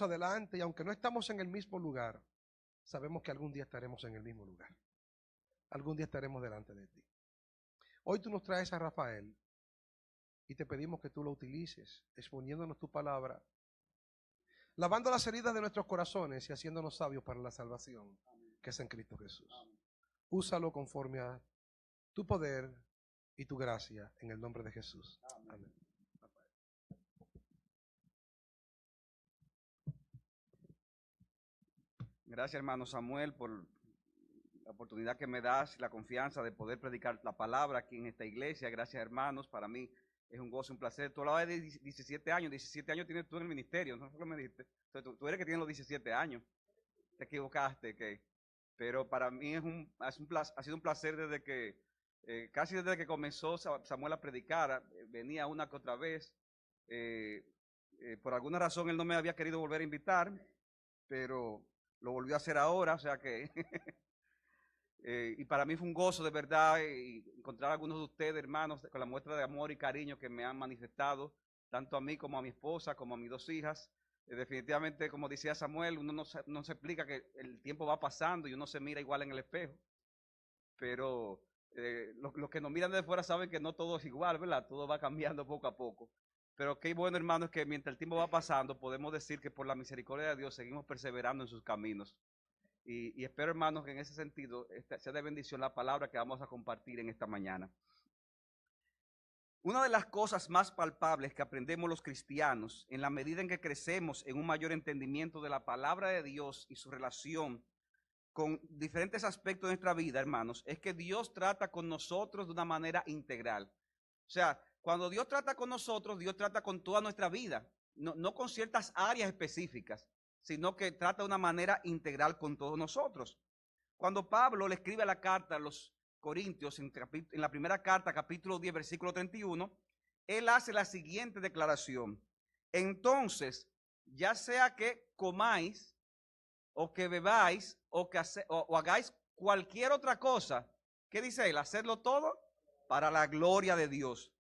adelante y aunque no estamos en el mismo lugar, sabemos que algún día estaremos en el mismo lugar. Algún día estaremos delante de ti. Hoy tú nos traes a Rafael y te pedimos que tú lo utilices, exponiéndonos tu palabra, lavando las heridas de nuestros corazones y haciéndonos sabios para la salvación que es en Cristo Jesús. Úsalo conforme a tu poder y tu gracia en el nombre de Jesús. Amén. Gracias, hermano Samuel, por la oportunidad que me das y la confianza de poder predicar la palabra aquí en esta iglesia. Gracias, hermanos. Para mí es un gozo, un placer. Tú hablabas de 17 años. 17 años tienes tú en el ministerio, ¿no fue lo que me dijiste? Entonces, tú eres que tienes los 17 años. Te equivocaste. Pero para mí ha sido un placer desde que, casi desde que comenzó Samuel a predicar. Venía una que otra vez. Por alguna razón él no me había querido volver a invitar, pero lo volvió a hacer ahora, o sea que y para mí fue un gozo de verdad encontrar a algunos de ustedes, hermanos, con la muestra de amor y cariño que me han manifestado, tanto a mí como a mi esposa, como a mis dos hijas. Definitivamente, como decía Samuel, uno no se explica que el tiempo va pasando y uno se mira igual en el espejo, pero los que nos miran de fuera saben que no todo es igual, ¿verdad? Todo va cambiando poco a poco. Pero qué bueno, hermanos, que mientras el tiempo va pasando, podemos decir que por la misericordia de Dios seguimos perseverando en sus caminos. Y espero, hermanos, que en ese sentido sea de bendición la palabra que vamos a compartir en esta mañana. Una de las cosas más palpables que aprendemos los cristianos en la medida en que crecemos en un mayor entendimiento de la palabra de Dios y su relación con diferentes aspectos de nuestra vida, hermanos, es que Dios trata con nosotros de una manera integral. O sea, cuando Dios trata con nosotros, Dios trata con toda nuestra vida, no con ciertas áreas específicas, sino que trata de una manera integral con todos nosotros. Cuando Pablo le escribe la carta a los Corintios, en la primera carta, capítulo 10, versículo 31, él hace la siguiente declaración. Entonces, ya sea que comáis, o que bebáis, o hagáis cualquier otra cosa, ¿qué dice él? Hacerlo todo para la gloria de Dios.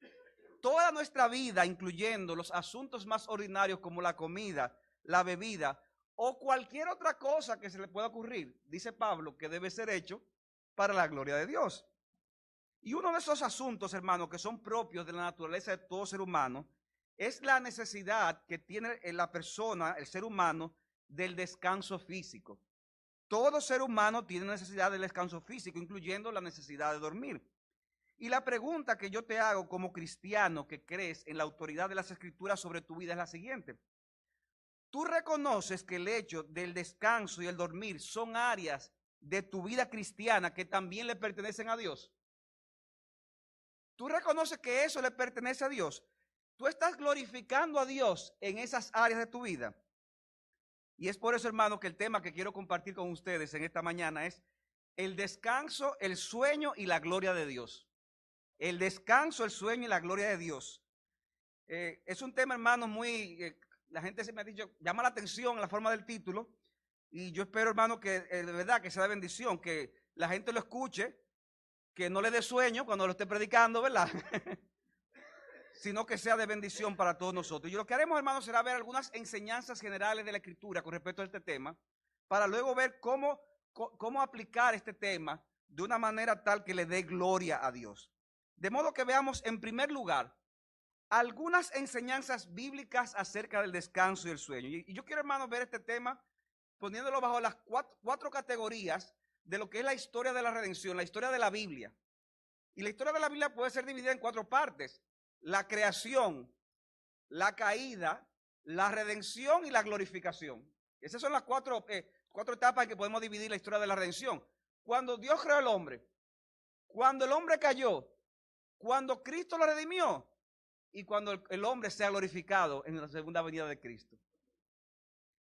Toda nuestra vida, incluyendo los asuntos más ordinarios como la comida, la bebida o cualquier otra cosa que se le pueda ocurrir, dice Pablo, que debe ser hecho para la gloria de Dios. Y uno de esos asuntos, hermanos, que son propios de la naturaleza de todo ser humano, es la necesidad que tiene la persona, el ser humano, del descanso físico. Todo ser humano tiene necesidad del descanso físico, incluyendo la necesidad de dormir. Y la pregunta que yo te hago como cristiano que crees en la autoridad de las Escrituras sobre tu vida es la siguiente. ¿Tú reconoces que el hecho del descanso y el dormir son áreas de tu vida cristiana que también le pertenecen a Dios? ¿Tú reconoces que eso le pertenece a Dios? ¿Tú estás glorificando a Dios en esas áreas de tu vida? Y es por eso, hermano, que el tema que quiero compartir con ustedes en esta mañana es el descanso, el sueño y la gloria de Dios. El descanso, el sueño y la gloria de Dios. Es un tema, hermano, muy... la gente se me ha dicho, llama la atención la forma del título. Y yo espero, hermano, que de verdad que sea de bendición, que la gente lo escuche, que no le dé sueño cuando lo esté predicando, ¿verdad? Sino que sea de bendición para todos nosotros. Y lo que haremos, hermanos, será ver algunas enseñanzas generales de la Escritura con respecto a este tema, para luego ver cómo aplicar este tema de una manera tal que le dé gloria a Dios. De modo que veamos, en primer lugar, algunas enseñanzas bíblicas acerca del descanso y el sueño. Y yo quiero, hermanos, ver este tema poniéndolo bajo las cuatro categorías de lo que es la historia de la redención, la historia de la Biblia. Y la historia de la Biblia puede ser dividida en cuatro partes: la creación, la caída, la redención y la glorificación. Esas son las cuatro etapas en que podemos dividir la historia de la redención. Cuando Dios creó al hombre, cuando el hombre cayó, cuando Cristo lo redimió y cuando el hombre sea glorificado en la segunda venida de Cristo.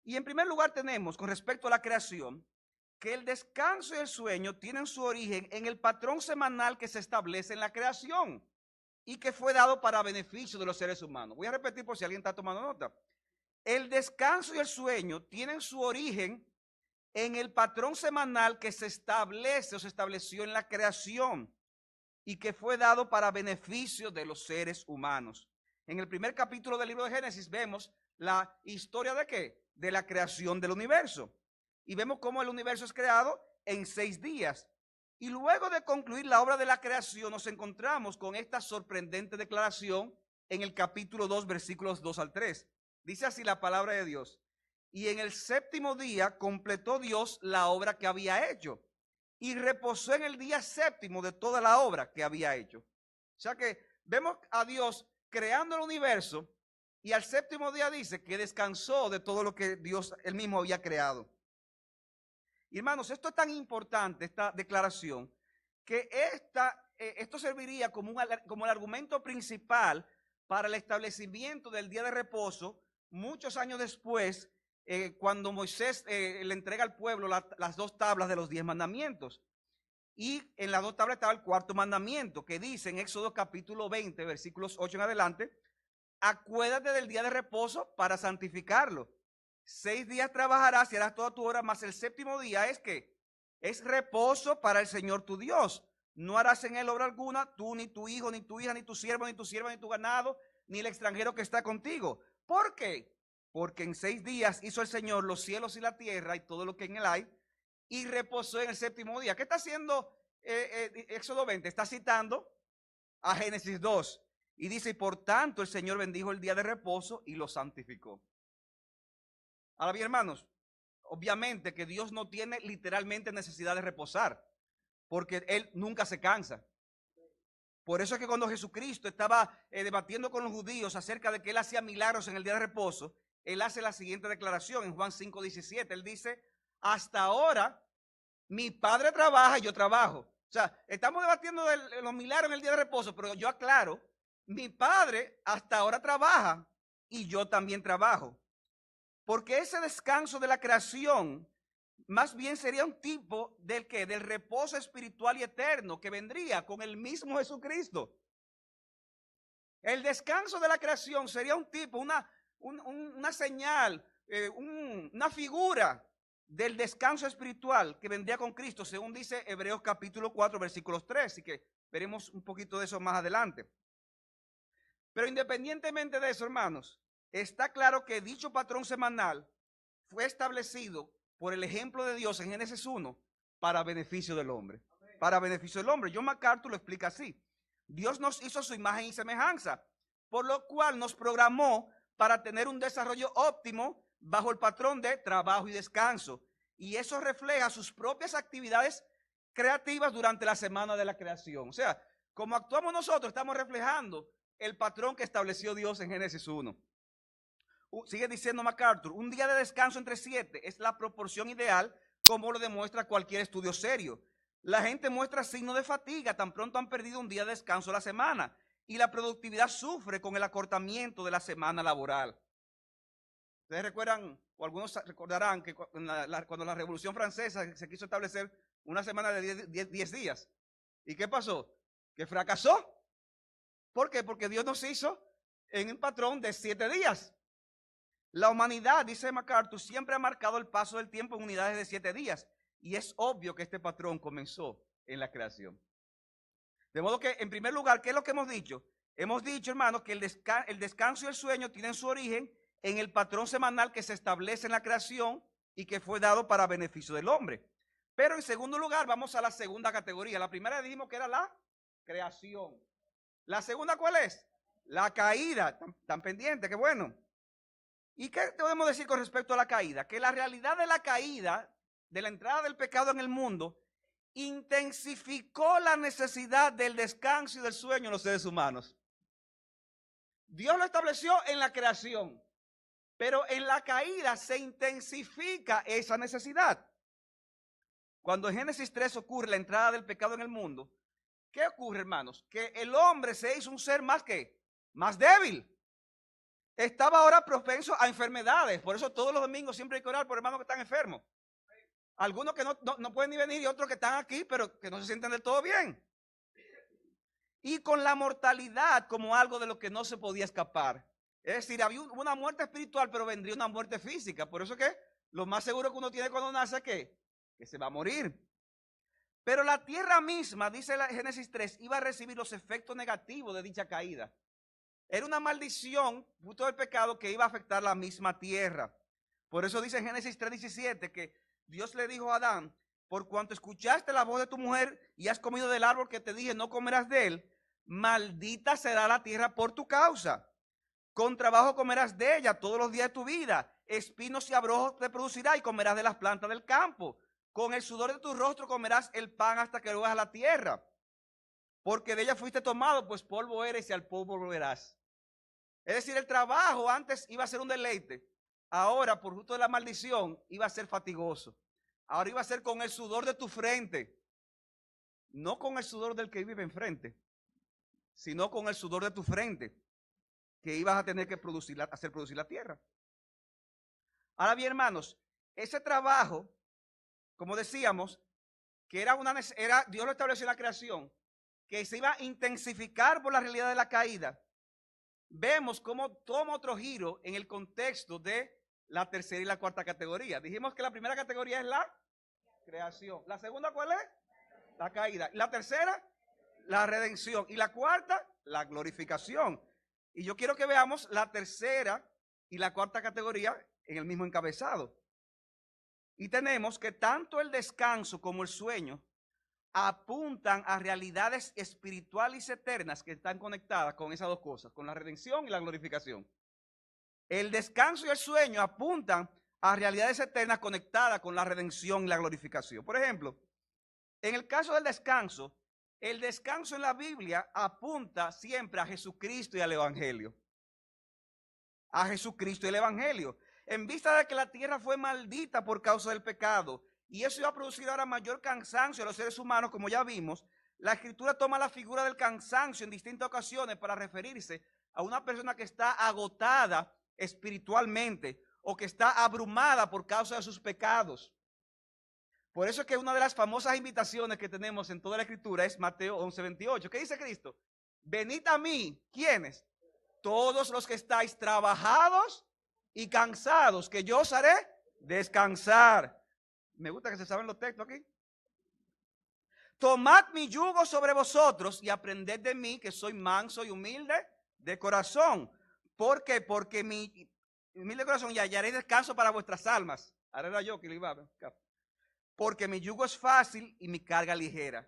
Y en primer lugar tenemos, con respecto a la creación, que el descanso y el sueño tienen su origen en el patrón semanal que se establece en la creación y que fue dado para beneficio de los seres humanos. Voy a repetir por si alguien está tomando nota. El descanso y el sueño tienen su origen en el patrón semanal que se establece o se estableció en la creación y que fue dado para beneficio de los seres humanos. En el primer capítulo del libro de Génesis vemos la historia de ¿qué? De la creación del universo. Y vemos cómo el universo es creado en 6 días. Y luego de concluir la obra de la creación, nos encontramos con esta sorprendente declaración en el capítulo 2, versículos 2 al 3. Dice así la palabra de Dios. Y en el 7º día completó Dios la obra que había hecho. Y reposó en el día 7º de toda la obra que había hecho. O sea que vemos a Dios creando el universo y al 7º día dice que descansó de todo lo que Dios él mismo había creado. Y hermanos, esto es tan importante, esta declaración, que esto serviría como el argumento principal para el establecimiento del día de reposo muchos años después, cuando Moisés le entrega al pueblo las 2 tablas de los 10 mandamientos. Y en las 2 tablas estaba el 4º mandamiento, que dice en Éxodo capítulo 20, versículos 8 en adelante, acuérdate del día de reposo para santificarlo. 6 días trabajarás y harás toda tu obra, mas el 7º día es que es reposo para el Señor tu Dios. No harás en él obra alguna, tú, ni tu hijo, ni tu hija, ni tu siervo, ni tu sierva, ni tu ganado, ni el extranjero que está contigo. ¿Por qué? Porque en 6 días hizo el Señor los cielos y la tierra y todo lo que en él hay, y reposó en el 7º día. ¿Qué está haciendo Éxodo 20? Está citando a Génesis 2. Y dice, y por tanto el Señor bendijo el día de reposo y lo santificó. Ahora bien, hermanos, obviamente que Dios no tiene literalmente necesidad de reposar, porque Él nunca se cansa. Por eso es que cuando Jesucristo estaba debatiendo con los judíos acerca de que Él hacía milagros en el día de reposo, Él hace la siguiente declaración en Juan 5:17. Él dice, hasta ahora mi Padre trabaja y yo trabajo. O sea, estamos debatiendo de los milagros en el día de reposo, pero yo aclaro, mi Padre hasta ahora trabaja y yo también trabajo. Porque ese descanso de la creación más bien sería un tipo del reposo espiritual y eterno que vendría con el mismo Jesucristo. El descanso de la creación sería un tipo, una señal, una figura del descanso espiritual que vendría con Cristo, según dice Hebreos capítulo 4, versículos 3. Así que veremos un poquito de eso más adelante. Pero independientemente de eso, hermanos, está claro que dicho patrón semanal fue establecido por el ejemplo de Dios en Génesis 1 para beneficio del hombre. Para beneficio del hombre. John MacArthur lo explica así. Dios nos hizo a su imagen y semejanza, por lo cual nos programó para tener un desarrollo óptimo bajo el patrón de trabajo y descanso. Y eso refleja sus propias actividades creativas durante la semana de la creación. O sea, como actuamos nosotros, estamos reflejando el patrón que estableció Dios en Génesis 1. Sigue diciendo MacArthur, un día de descanso entre 7 es la proporción ideal, como lo demuestra cualquier estudio serio. La gente muestra signos de fatiga tan pronto han perdido un día de descanso a la semana, y la productividad sufre con el acortamiento de la semana laboral. Ustedes recuerdan, o algunos recordarán, que cuando la Revolución Francesa se quiso establecer una semana de 10 días. ¿Y qué pasó? Que fracasó. ¿Por qué? Porque Dios nos hizo en un patrón de 7 días. La humanidad, dice MacArthur, siempre ha marcado el paso del tiempo en unidades de 7 días. Y es obvio que este patrón comenzó en la creación. De modo que, en primer lugar, ¿qué es lo que hemos dicho? Hemos dicho, hermanos, que el descanso y el sueño tienen su origen en el patrón semanal que se establece en la creación y que fue dado para beneficio del hombre. Pero en segundo lugar, vamos a la segunda categoría. La primera dijimos que era la creación. ¿La segunda cuál es? La caída. Tan pendiente, qué bueno. ¿Y qué podemos decir con respecto a la caída? Que la realidad de la caída, de la entrada del pecado en el mundo, intensificó la necesidad del descanso y del sueño en los seres humanos. Dios lo estableció en la creación, pero en la caída se intensifica esa necesidad. Cuando en Génesis 3 ocurre la entrada del pecado en el mundo, ¿qué ocurre, hermanos? Que el hombre se hizo un ser más débil. Estaba ahora propenso a enfermedades. Por eso todos los domingos siempre hay que orar por hermanos que están enfermos. Algunos que no pueden ni venir y otros que están aquí, pero que no se sienten del todo bien. Y con la mortalidad como algo de lo que no se podía escapar. Es decir, había una muerte espiritual, pero vendría una muerte física. Por eso que lo más seguro que uno tiene cuando nace es que se va a morir. Pero la tierra misma, dice la Génesis 3, iba a recibir los efectos negativos de dicha caída. Era una maldición, fruto del pecado, que iba a afectar la misma tierra. Por eso dice en Génesis 3:17 que Dios le dijo a Adán: por cuanto escuchaste la voz de tu mujer y has comido del árbol que te dije, no comerás de él, maldita será la tierra por tu causa. Con trabajo comerás de ella todos los días de tu vida. Espinos y abrojos te producirá y comerás de las plantas del campo. Con el sudor de tu rostro comerás el pan hasta que vuelvas a la tierra. Porque de ella fuiste tomado, pues polvo eres y al polvo volverás. Es decir, el trabajo antes iba a ser un deleite. Ahora, por justo de la maldición, iba a ser fatigoso. Ahora iba a ser con el sudor de tu frente. No con el sudor del que vive enfrente, sino con el sudor de tu frente, que ibas a tener que hacer producir la tierra. Ahora bien, hermanos, ese trabajo, como decíamos, que Dios lo estableció en la creación, que se iba a intensificar por la realidad de la caída, vemos cómo toma otro giro en el contexto de la tercera y la cuarta categoría. Dijimos que la primera categoría es la creación. ¿La segunda cuál es? La caída. La tercera, la redención. Y la cuarta, la glorificación. Y yo quiero que veamos la tercera y la cuarta categoría en el mismo encabezado. Y tenemos que tanto el descanso como el sueño apuntan a realidades espirituales y eternas que están conectadas con esas dos cosas, con la redención y la glorificación. El descanso y el sueño apuntan a realidades eternas conectadas con la redención y la glorificación. Por ejemplo, en el caso del descanso, el descanso en la Biblia apunta siempre a Jesucristo y al Evangelio. A Jesucristo y el Evangelio. En vista de que la tierra fue maldita por causa del pecado, y eso iba a producir ahora mayor cansancio a los seres humanos, como ya vimos, la Escritura toma la figura del cansancio en distintas ocasiones para referirse a una persona que está agotada espiritualmente o que está abrumada por causa de sus pecados. Por eso es que una de las famosas invitaciones que tenemos en toda la Escritura es Mateo 11:28. ¿Qué dice Cristo? Venid a mí, ¿quiénes? Todos los que estáis trabajados y cansados, que yo os haré descansar. Me gusta que se saben los textos aquí. Tomad mi yugo sobre vosotros y aprended de mí, que soy manso y humilde de corazón. ¿Por qué? Porque mi humilde corazón, y hallaré descanso para vuestras almas. Ahora era yo que le iba a... Porque mi yugo es fácil y mi carga ligera.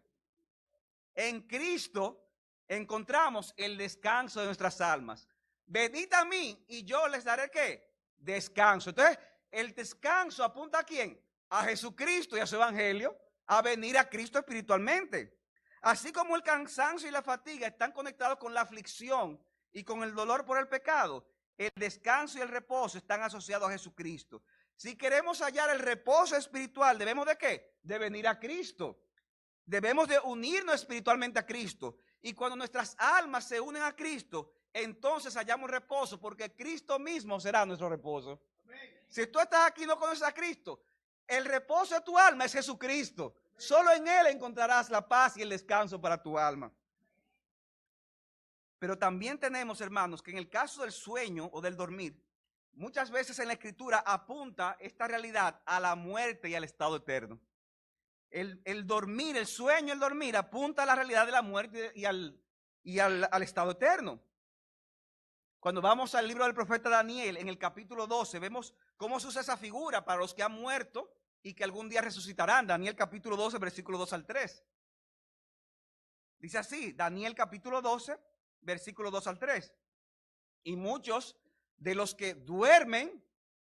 En Cristo encontramos el descanso de nuestras almas. Venid a mí y yo les daré ¿qué? Descanso. Entonces, el descanso apunta ¿a quién? A Jesucristo y a su evangelio, a venir a Cristo espiritualmente. Así como el cansancio y la fatiga están conectados con la aflicción y con el dolor por el pecado, el descanso y el reposo están asociados a Jesucristo. Si queremos hallar el reposo espiritual, ¿debemos de qué? De venir a Cristo. Debemos de unirnos espiritualmente a Cristo. Y cuando nuestras almas se unen a Cristo, entonces hallamos reposo, porque Cristo mismo será nuestro reposo. Si tú estás aquí y no conoces a Cristo, el reposo de tu alma es Jesucristo. Solo en Él encontrarás la paz y el descanso para tu alma. Pero también tenemos, hermanos, que en el caso del sueño o del dormir, muchas veces en la Escritura apunta esta realidad a la muerte y al estado eterno. El dormir, el sueño, el dormir apunta a la realidad de la muerte y al estado eterno. Cuando vamos al libro del profeta Daniel, en el capítulo 12, vemos cómo se usa esa figura para los que han muerto y que algún día resucitarán. Daniel capítulo 12, versículo 2 al 3. Dice así, Daniel capítulo 12, versículo 2 al 3. Y muchos de los que duermen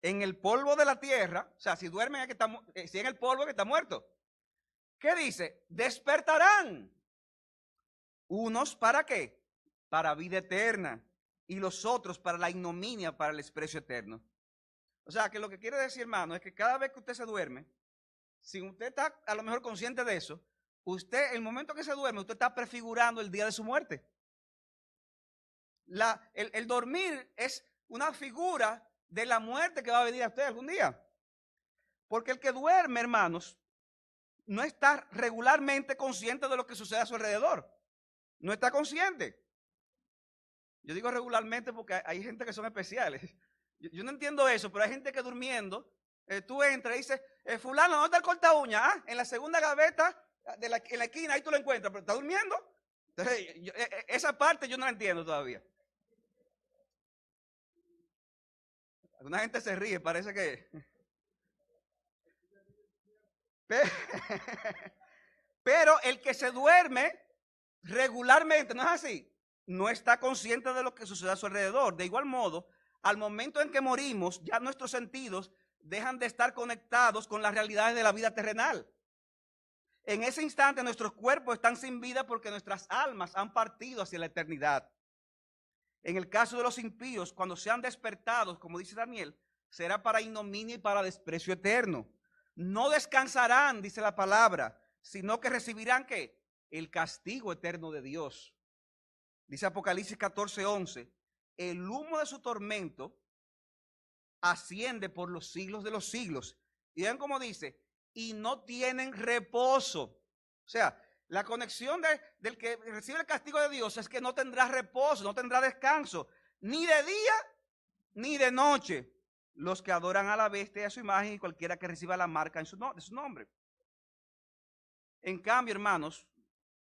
en el polvo de la tierra, o sea, si duermen si en el polvo que está muerto, ¿qué dice? Despertarán. Unos para qué? Para vida eterna. Y los otros para la ignominia, para el desprecio eterno. O sea, que lo que quiere decir, hermano, es que cada vez que usted se duerme, si usted está a lo mejor consciente de eso, el momento que se duerme, usted está prefigurando el día de su muerte. El dormir es una figura de la muerte que va a venir a usted algún día. Porque el que duerme, hermanos, no está regularmente consciente de lo que sucede a su alrededor. No está consciente. Yo digo regularmente porque hay gente que son especiales. Yo no entiendo eso, pero hay gente que durmiendo, tú entras y dices, fulano, ¿dónde está el corta uña? Ah, en la segunda gaveta, en la esquina, ahí tú lo encuentras, pero está durmiendo. Entonces, esa parte yo no la entiendo todavía. Alguna gente se ríe, parece que... Pe- Pero el que se duerme regularmente, ¿no es así? No está consciente de lo que sucede a su alrededor. De igual modo, al momento en que morimos, ya nuestros sentidos dejan de estar conectados con las realidades de la vida terrenal. En ese instante nuestros cuerpos están sin vida porque nuestras almas han partido hacia la eternidad. En el caso de los impíos, cuando sean despertados, como dice Daniel, será para ignominia y para desprecio eterno. No descansarán, dice la palabra, sino que recibirán ¿qué? El castigo eterno de Dios. Dice Apocalipsis 14:11, el humo de su tormento asciende por los siglos de los siglos. Y vean cómo dice, y no tienen reposo. O sea, la conexión del que recibe el castigo de Dios es que no tendrá reposo, no tendrá descanso, ni de día ni de noche, los que adoran a la bestia y a su imagen y cualquiera que reciba la marca de su nombre. En cambio, hermanos,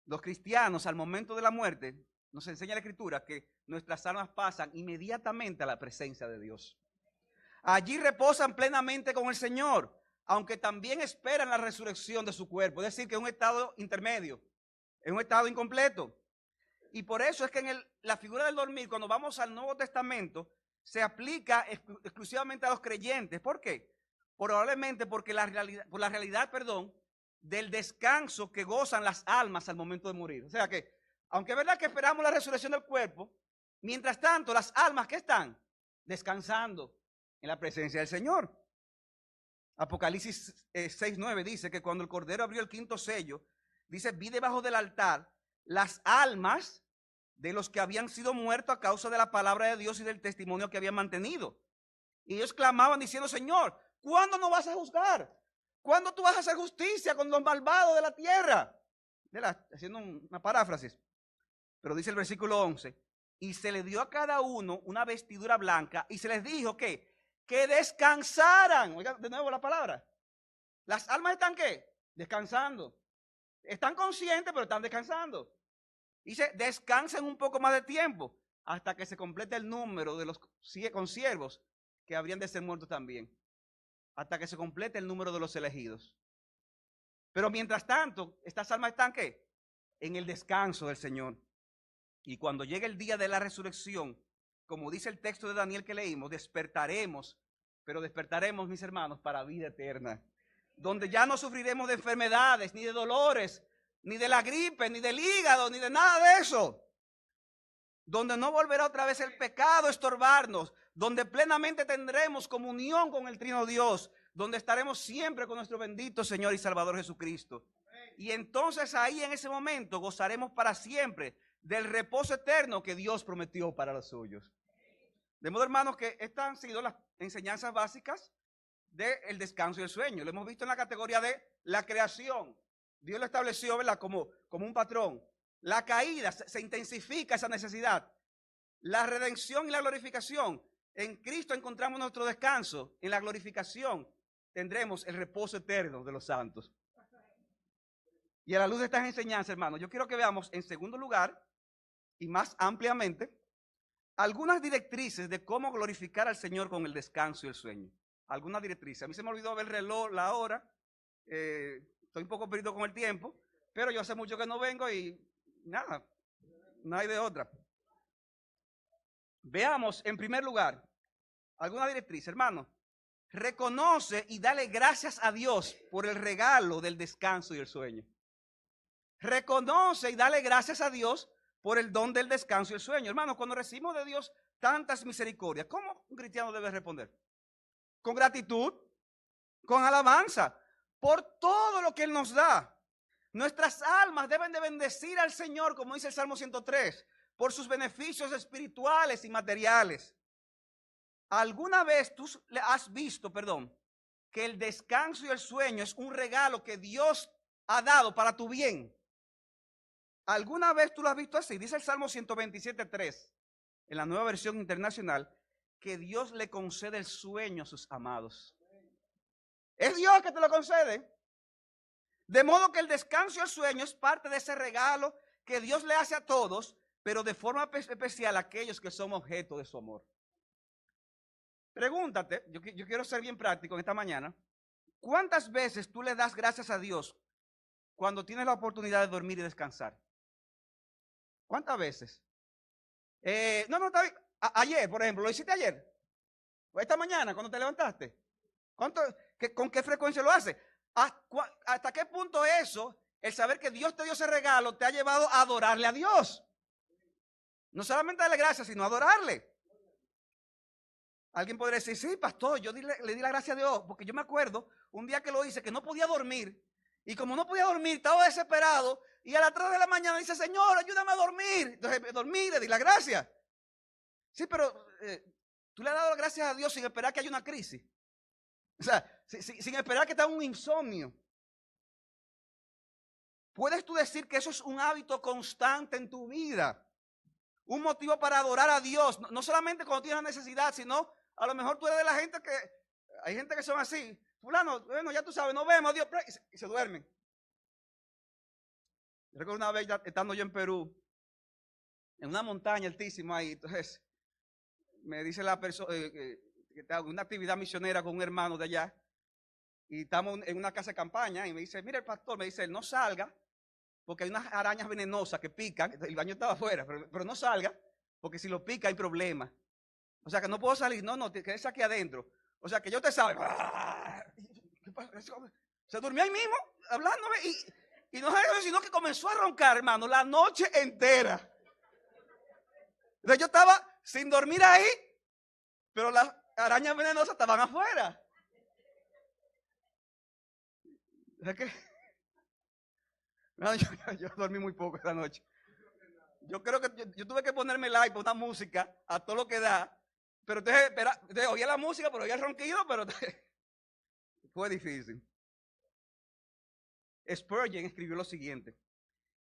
los cristianos al momento de la muerte, nos enseña la Escritura que nuestras almas pasan inmediatamente a la presencia de Dios. Allí reposan plenamente con el Señor, aunque también esperan la resurrección de su cuerpo. Es decir, que es un estado intermedio, es un estado incompleto. Y por eso es que en la figura del dormir, cuando vamos al Nuevo Testamento, se aplica exclusivamente a los creyentes. ¿Por qué? Probablemente porque por la realidad del descanso que gozan las almas al momento de morir. O sea que, aunque es verdad que esperamos la resurrección del cuerpo, mientras tanto las almas que están descansando en la presencia del Señor. Apocalipsis 6:9 dice que cuando el Cordero abrió el quinto sello, dice, vi debajo del altar las almas de los que habían sido muertos a causa de la palabra de Dios y del testimonio que habían mantenido. Y ellos clamaban diciendo, Señor, ¿cuándo nos vas a juzgar? ¿Cuándo tú vas a hacer justicia con los malvados de la tierra? Haciendo una paráfrasis. Pero dice el versículo 11, y se le dio a cada uno una vestidura blanca y se les dijo que descansaran. Oigan de nuevo la palabra. Las almas están ¿qué? Descansando. Están conscientes, pero están descansando. Dice, descansen un poco más de tiempo hasta que se complete el número de los consiervos que habrían de ser muertos también. Hasta que se complete el número de los elegidos. Pero mientras tanto, estas almas están ¿qué? En el descanso del Señor. Y cuando llegue el día de la resurrección, como dice el texto de Daniel que leímos, despertaremos, pero despertaremos, mis hermanos, para vida eterna. Donde ya no sufriremos de enfermedades, ni de dolores, ni de la gripe, ni del hígado, ni de nada de eso. Donde no volverá otra vez el pecado a estorbarnos. Donde plenamente tendremos comunión con el Trino Dios. Donde estaremos siempre con nuestro bendito Señor y Salvador Jesucristo. Y entonces ahí en ese momento gozaremos para siempre del reposo eterno que Dios prometió para los suyos. De modo, hermanos, que estas han sido las enseñanzas básicas del descanso y el sueño. Lo hemos visto en la categoría de la creación. Dios lo estableció, ¿verdad? Como un patrón. La caída, se intensifica esa necesidad. La redención y la glorificación. En Cristo encontramos nuestro descanso. En la glorificación tendremos el reposo eterno de los santos. Y a la luz de estas enseñanzas, hermanos, yo quiero que veamos en segundo lugar y más ampliamente algunas directrices de cómo glorificar al Señor con el descanso y el sueño. Algunas directrices. A mí se me olvidó ver el reloj, la hora. Estoy un poco perdido con el tiempo, pero yo hace mucho que no vengo y nada, no hay de otra. Veamos en primer lugar alguna directriz, hermano. Reconoce y dale gracias a Dios por el regalo del descanso y el sueño. Reconoce y dale gracias a Dios por el don del descanso y el sueño. Hermano, cuando recibimos de Dios tantas misericordias, ¿cómo un cristiano debe responder? Con gratitud, con alabanza, por todo lo que Él nos da. Nuestras almas deben de bendecir al Señor, como dice el Salmo 103, por sus beneficios espirituales y materiales. ¿Alguna vez tú has visto, que el descanso y el sueño es un regalo que Dios ha dado para tu bien? ¿Alguna vez tú lo has visto así? Dice el Salmo 127:3, en la Nueva Versión Internacional, que Dios le concede el sueño a sus amados. Es Dios que te lo concede. De modo que el descanso y el sueño es parte de ese regalo que Dios le hace a todos, pero de forma especial a aquellos que son objeto de su amor. Pregúntate, yo quiero ser bien práctico en esta mañana. ¿Cuántas veces tú le das gracias a Dios cuando tienes la oportunidad de dormir y descansar? ¿Cuántas veces? No, está bien. Ayer, por ejemplo, ¿lo hiciste ayer? ¿O esta mañana cuando te levantaste? ¿Con qué frecuencia lo haces? ¿Hasta qué punto eso, el saber que Dios te dio ese regalo, te ha llevado a adorarle a Dios? No solamente darle gracias, sino adorarle. Alguien podría decir, sí, pastor, yo le di la gracia a Dios, porque yo me acuerdo un día que lo hice, que no podía dormir, y como no podía dormir, estaba desesperado, y a las 3 de la mañana dice, Señor, ayúdame a dormir. Entonces dormí, le di la gracia. Sí, pero tú le has dado gracias a Dios sin esperar que haya una crisis. O sea, sin esperar que te haga un insomnio. ¿Puedes tú decir que eso es un hábito constante en tu vida? Un motivo para adorar a Dios, no solamente cuando tienes la necesidad, sino a lo mejor tú eres de la gente que, hay gente que son así, fulano, bueno, ya tú sabes, nos vemos, Dios, y se duermen. Yo recuerdo una vez estando yo en Perú, en una montaña altísima ahí, entonces me dice la persona, que estaba en una actividad misionera con un hermano de allá, y estamos en una casa de campaña, y me dice, mira el pastor, me dice, no salga, porque hay unas arañas venenosas que pican, el baño estaba afuera, pero no salga, porque si lo pica hay problemas. O sea que no puedo salir, no, quédese aquí adentro. O sea que yo te sabe. ¿Qué pasa? Se durmió ahí mismo, hablándome, y no es eso, sino que comenzó a roncar, hermano, la noche entera. Entonces yo estaba sin dormir ahí, pero las arañas venenosas estaban afuera. ¿Sabes qué? No, yo dormí muy poco esa noche. Yo creo que yo tuve que ponerme el iPod, una música, a todo lo que da. Pero entonces oía la música, pero oía el ronquido, pero fue difícil. Spurgeon escribió lo siguiente: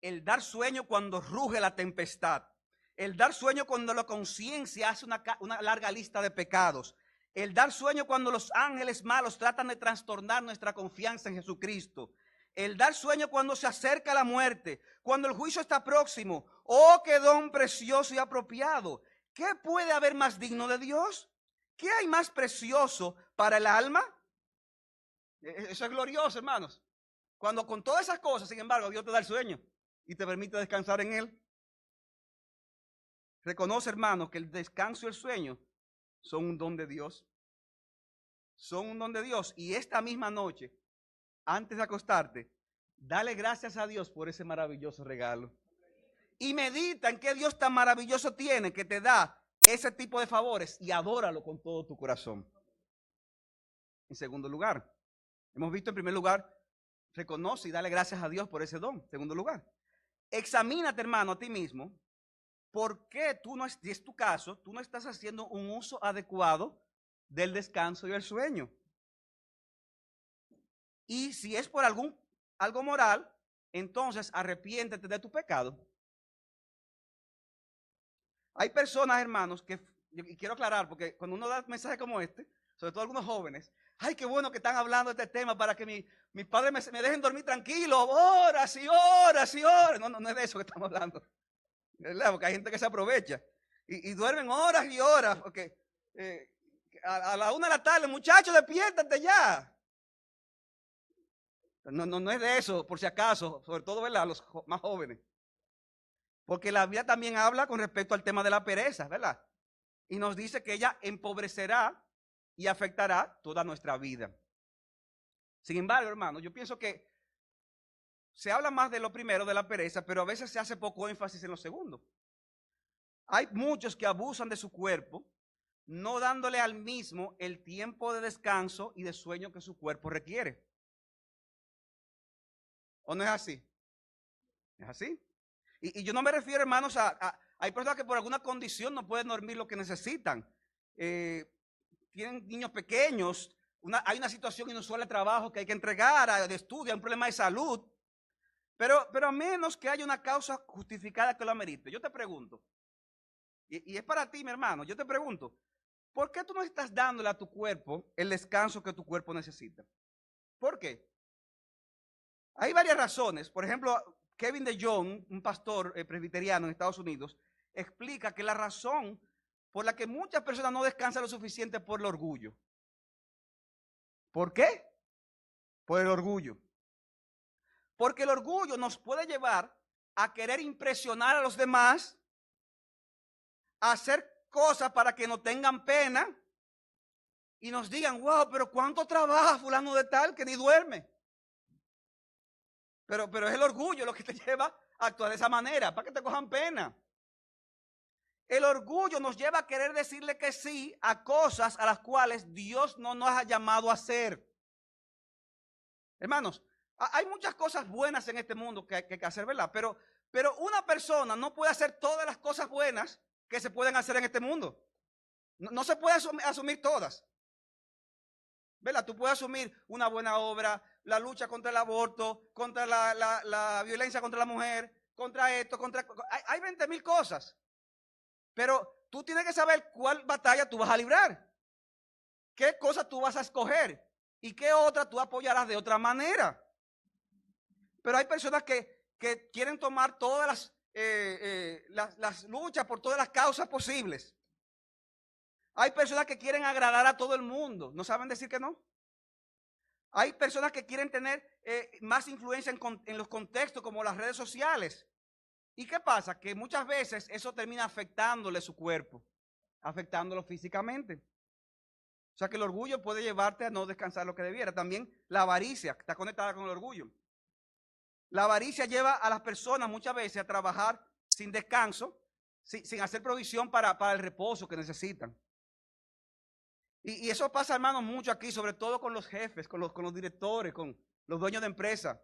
el dar sueño cuando ruge la tempestad, el dar sueño cuando la conciencia hace una larga lista de pecados, el dar sueño cuando los ángeles malos tratan de trastornar nuestra confianza en Jesucristo, el dar sueño cuando se acerca la muerte, cuando el juicio está próximo. ¡Oh, qué don precioso y apropiado! ¿Qué puede haber más digno de Dios? ¿Qué hay más precioso para el alma? Eso es glorioso, hermanos. Cuando con todas esas cosas, sin embargo, Dios te da el sueño y te permite descansar en Él. Reconoce, hermanos, que el descanso y el sueño son un don de Dios. Son un don de Dios. Y esta misma noche, antes de acostarte, dale gracias a Dios por ese maravilloso regalo. Y medita en qué Dios tan maravilloso tiene que te da ese tipo de favores y adóralo con todo tu corazón. En segundo lugar, hemos visto en primer lugar, reconoce y dale gracias a Dios por ese don. En segundo lugar, examínate, hermano, a ti mismo. ¿Por qué tú no, si es tu caso, tú no estás haciendo un uso adecuado del descanso y el sueño? Y si es por algo moral, entonces arrepiéntete de tu pecado. Hay personas, hermanos, y quiero aclarar, porque cuando uno da mensajes como este, sobre todo algunos jóvenes, ay, qué bueno que están hablando de este tema para que mis padres me dejen dormir tranquilo, horas y horas y horas. No es de eso que estamos hablando, ¿verdad? Porque hay gente que se aprovecha y duermen horas y horas, porque a la 1 de la tarde, muchachos, despiértate ya. No es de eso, por si acaso, sobre todo, ¿verdad?, los más jóvenes. Porque la Biblia también habla con respecto al tema de la pereza, ¿verdad? Y nos dice que ella empobrecerá y afectará toda nuestra vida. Sin embargo, hermano, yo pienso que se habla más de lo primero, de la pereza, pero a veces se hace poco énfasis en lo segundo. Hay muchos que abusan de su cuerpo, no dándole al mismo el tiempo de descanso y de sueño que su cuerpo requiere. ¿O no es así? ¿Es así? Y yo no me refiero, hermanos, hay personas que por alguna condición no pueden dormir lo que necesitan. Tienen niños pequeños, hay una situación inusual de trabajo que hay que entregar, de estudio, hay un problema de salud. Pero a menos que haya una causa justificada que lo amerite. Yo te pregunto, y es para ti, mi hermano, yo te pregunto, ¿por qué tú no estás dándole a tu cuerpo el descanso que tu cuerpo necesita? ¿Por qué? Hay varias razones. Por ejemplo, Kevin DeYoung, un pastor presbiteriano en Estados Unidos, explica que la razón por la que muchas personas no descansan lo suficiente por el orgullo. ¿Por qué? Por el orgullo. Porque el orgullo nos puede llevar a querer impresionar a los demás, a hacer cosas para que no tengan pena y nos digan, wow, pero ¿cuánto trabaja fulano de tal que ni duerme? Pero es el orgullo lo que te lleva a actuar de esa manera, para que te cojan pena. El orgullo nos lleva a querer decirle que sí a cosas a las cuales Dios no nos ha llamado a hacer. Hermanos, hay muchas cosas buenas en este mundo que hay que hacer, ¿verdad? Pero una persona no puede hacer todas las cosas buenas que se pueden hacer en este mundo. No se puede asumir todas. ¿Verdad? Tú puedes asumir una buena obra, la lucha contra el aborto, contra la violencia contra la mujer, contra esto, hay 20,000 cosas. Pero tú tienes que saber cuál batalla tú vas a librar, qué cosas tú vas a escoger y qué otra tú apoyarás de otra manera. Pero hay personas que quieren tomar todas las luchas por todas las causas posibles. Hay personas que quieren agradar a todo el mundo. ¿No saben decir que no? Hay personas que quieren tener más influencia en los contextos como las redes sociales. ¿Y qué pasa? Que muchas veces eso termina afectándole su cuerpo, afectándolo físicamente. O sea que el orgullo puede llevarte a no descansar lo que debiera. También la avaricia está conectada con el orgullo. La avaricia lleva a las personas muchas veces a trabajar sin descanso, sin hacer provisión para el reposo que necesitan. Y eso pasa, hermano, mucho aquí, sobre todo con los jefes, con los directores, con los dueños de empresa.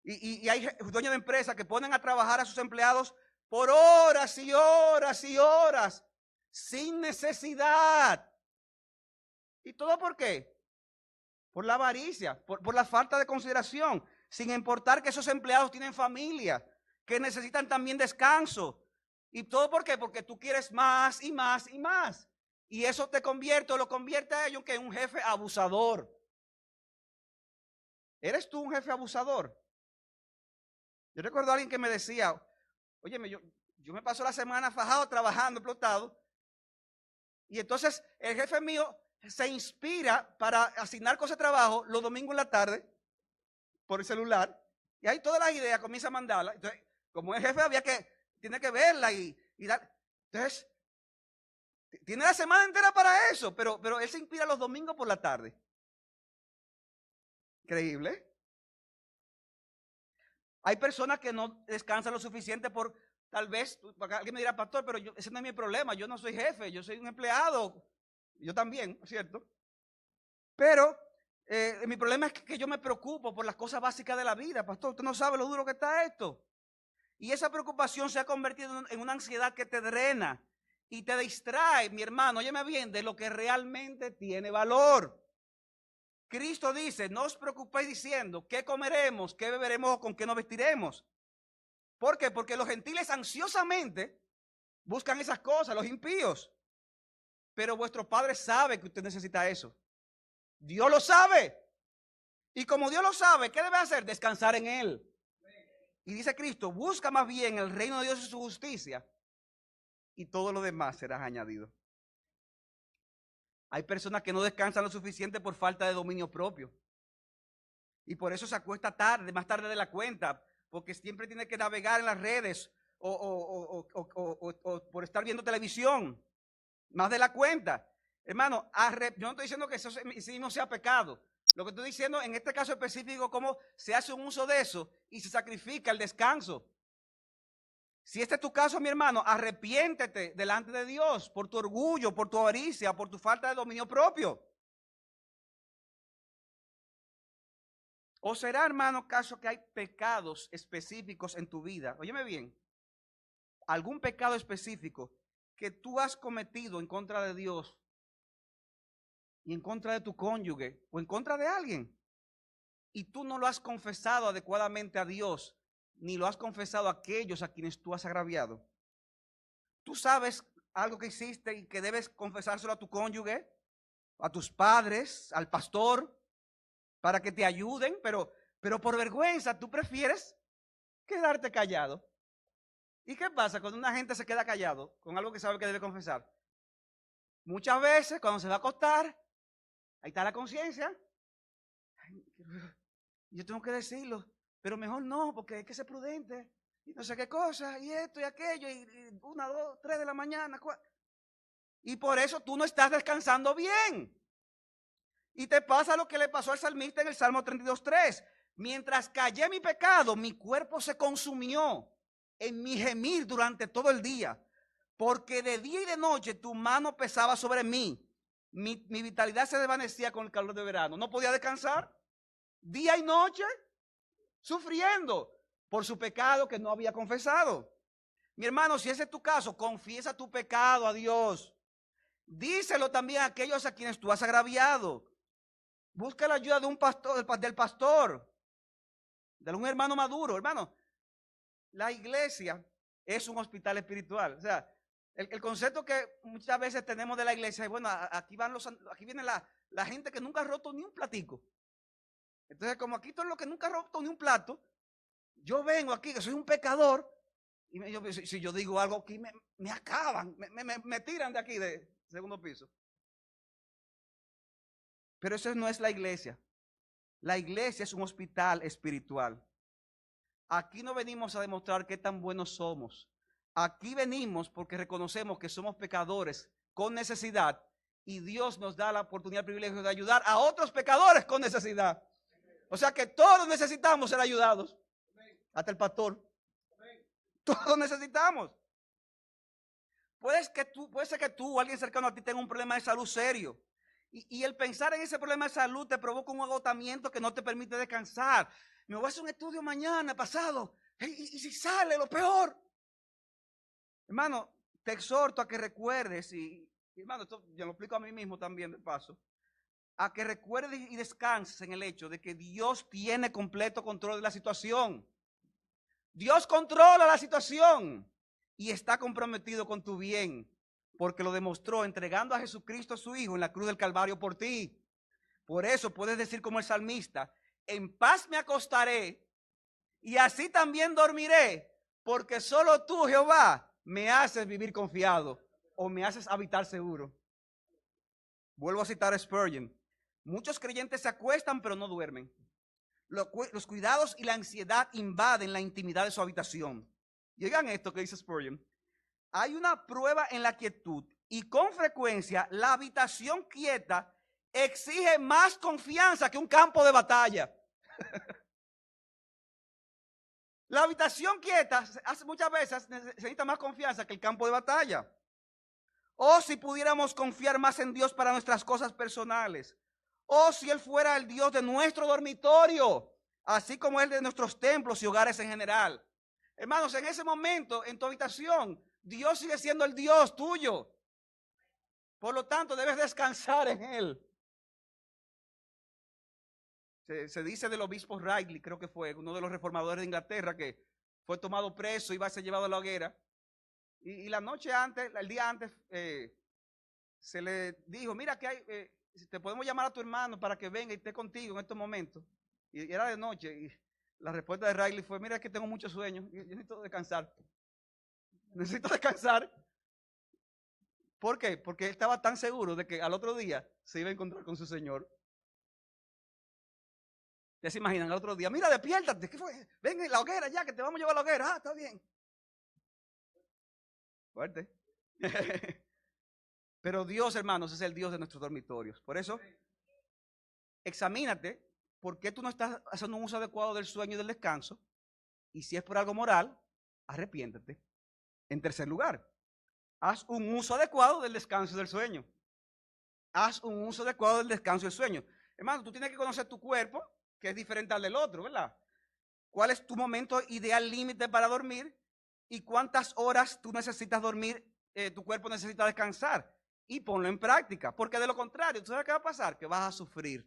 Y hay dueños de empresa que ponen a trabajar a sus empleados por horas y horas y horas, sin necesidad. ¿Y todo por qué? Por la avaricia, por la falta de consideración, sin importar que esos empleados tienen familia, que necesitan también descanso. ¿Y todo por qué? Porque tú quieres más y más y más. Y eso lo convierte a ellos en un jefe abusador. ¿Eres tú un jefe abusador? Yo recuerdo a alguien que me decía, óyeme, yo me paso la semana fajado, trabajando, explotado. Y entonces el jefe mío se inspira para asignar cosas de trabajo los domingos en la tarde por el celular. Y ahí todas las ideas comienza a mandarlas. Entonces, como el jefe tiene que verla y dar. Entonces, tiene la semana entera para eso, pero él se inspira los domingos por la tarde. Increíble. Hay personas que no descansan lo suficiente por, tal vez, alguien me dirá, pastor, pero ese no es mi problema, yo no soy jefe, yo soy un empleado. Yo también, ¿cierto? Pero mi problema es que yo me preocupo por las cosas básicas de la vida, pastor. Usted no sabe lo duro que está esto. Y esa preocupación se ha convertido en una ansiedad que te drena y te distrae, mi hermano, óyeme bien, de lo que realmente tiene valor. Cristo dice, no os preocupéis diciendo qué comeremos, qué beberemos o con qué nos vestiremos. ¿Por qué? Porque los gentiles ansiosamente buscan esas cosas, los impíos. Pero vuestro Padre sabe que usted necesita eso. Dios lo sabe. Y como Dios lo sabe, ¿qué debe hacer? Descansar en Él. Y dice Cristo, busca más bien el reino de Dios y su justicia, y todo lo demás será añadido. Hay personas que no descansan lo suficiente por falta de dominio propio. Y por eso se acuesta tarde, más tarde de la cuenta, porque siempre tiene que navegar en las redes o por estar viendo televisión, más de la cuenta. Hermano, yo no estoy diciendo que eso no sea pecado. Lo que estoy diciendo en este caso específico, cómo se hace un uso de eso y se sacrifica el descanso. Si este es tu caso, mi hermano, arrepiéntete delante de Dios por tu orgullo, por tu avaricia, por tu falta de dominio propio. ¿O será, hermano, caso que hay pecados específicos en tu vida? Óyeme bien, algún pecado específico que tú has cometido en contra de Dios y en contra de tu cónyuge o en contra de alguien y tú no lo has confesado adecuadamente a Dios ni lo has confesado a aquellos a quienes tú has agraviado. Tú sabes algo que hiciste y que debes confesárselo a tu cónyuge, a tus padres, al pastor, para que te ayuden, pero por vergüenza tú prefieres quedarte callado. ¿Y qué pasa cuando una gente se queda callado con algo que sabe que debe confesar? Muchas veces cuando se va a acostar, ahí está la conciencia. Yo tengo que decirlo, pero mejor no, porque hay que ser prudente. Y no sé qué cosa, y esto y aquello, y 1, 2, 3 de la mañana. Y por eso tú no estás descansando bien. Y te pasa lo que le pasó al salmista en el Salmo 32:3. Mientras callé mi pecado, mi cuerpo se consumió en mi gemir durante todo el día. Porque de día y de noche tu mano pesaba sobre mí. Mi vitalidad se desvanecía con el calor de verano. No podía descansar. Día y noche sufriendo por su pecado que no había confesado. Mi hermano, si ese es tu caso, confiesa tu pecado a Dios. Díselo también a aquellos a quienes tú has agraviado. Busca la ayuda de un pastor, del pastor, de un hermano maduro. Hermano, la iglesia es un hospital espiritual. O sea, el concepto que muchas veces tenemos de la iglesia es, bueno, aquí viene la gente que nunca ha roto ni un platico. Entonces, como aquí todo lo que nunca ha roto ni un plato, yo vengo aquí, que soy un pecador, y si yo digo algo aquí, me acaban, me tiran de aquí, de segundo piso. Pero eso no es la iglesia. La iglesia es un hospital espiritual. Aquí no venimos a demostrar qué tan buenos somos. Aquí venimos porque reconocemos que somos pecadores con necesidad y Dios nos da la oportunidad, el privilegio de ayudar a otros pecadores con necesidad. O sea que todos necesitamos ser ayudados. Hasta el pastor. Todos necesitamos. Puede ser que tú o alguien cercano a ti tenga un problema de salud serio. Y el pensar en ese problema de salud te provoca un agotamiento que no te permite descansar. Me voy a hacer un estudio mañana, pasado. Y si sale lo peor. Hermano, te exhorto a que recuerdes, y hermano, esto yo lo explico a mí mismo también de paso, a que recuerdes y descanses en el hecho de que Dios tiene completo control de la situación. Dios controla la situación y está comprometido con tu bien, porque lo demostró entregando a Jesucristo, su Hijo, en la cruz del Calvario por ti. Por eso puedes decir como el salmista, en paz me acostaré y así también dormiré, porque solo tú, Jehová, me haces vivir confiado o me haces habitar seguro. Vuelvo a citar a Spurgeon. Muchos creyentes se acuestan pero no duermen. Los cuidados y la ansiedad invaden la intimidad de su habitación. Y oigan esto que dice Spurgeon. Hay una prueba en la quietud y con frecuencia la habitación quieta exige más confianza que un campo de batalla. La habitación quieta muchas veces necesita más confianza que el campo de batalla. O si pudiéramos confiar más en Dios para nuestras cosas personales. O si Él fuera el Dios de nuestro dormitorio, así como el de nuestros templos y hogares en general. Hermanos, en ese momento, en tu habitación, Dios sigue siendo el Dios tuyo. Por lo tanto, debes descansar en Él. Se dice del obispo Ridley, creo que fue uno de los reformadores de Inglaterra, que fue tomado preso y iba a ser llevado a la hoguera. Y la noche antes, el día antes, se le dijo, mira que hay, te podemos llamar a tu hermano para que venga y esté contigo en estos momentos. Y era de noche. Y la respuesta de Riley fue, mira que tengo mucho sueño. Yo necesito descansar. Necesito descansar. ¿Por qué? Porque él estaba tan seguro de que al otro día se iba a encontrar con su Señor. Ya se imaginan, al otro día, mira, despiértate. ¿Qué fue? Ven en la hoguera ya, que te vamos a llevar a la hoguera. Ah, está bien. Fuerte. Pero Dios, hermanos, es el Dios de nuestros dormitorios. Por eso, examínate por qué tú no estás haciendo un uso adecuado del sueño y del descanso. Y si es por algo moral, arrepiéntete. En tercer lugar, haz un uso adecuado del descanso y del sueño. Haz un uso adecuado del descanso y del sueño. Hermano, tú tienes que conocer tu cuerpo, que es diferente al del otro, ¿verdad? ¿Cuál es tu momento ideal límite para dormir? ¿Y cuántas horas tú necesitas dormir? Tu cuerpo necesita descansar. Y ponlo en práctica, porque de lo contrario, ¿tú sabes qué va a pasar? Que vas a sufrir.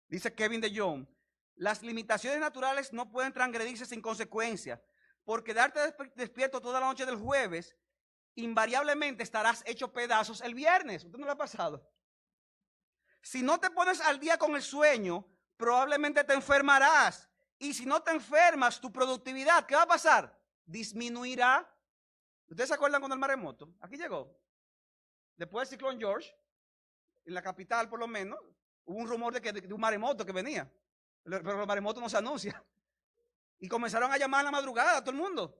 Dice Kevin DeYoung, las limitaciones naturales no pueden transgredirse sin consecuencia. Por quedarte despierto toda la noche del jueves, invariablemente estarás hecho pedazos el viernes. ¿Usted no le ha pasado? Si no te pones al día con el sueño, probablemente te enfermarás. Y si no te enfermas, tu productividad, ¿qué va a pasar? disminuirá. ¿Ustedes se acuerdan cuando el maremoto? Aquí llegó. Después del ciclón George, en la capital por lo menos, hubo un rumor de un maremoto que venía. Pero los maremotos no se anuncian. Y comenzaron a llamar a la madrugada a todo el mundo.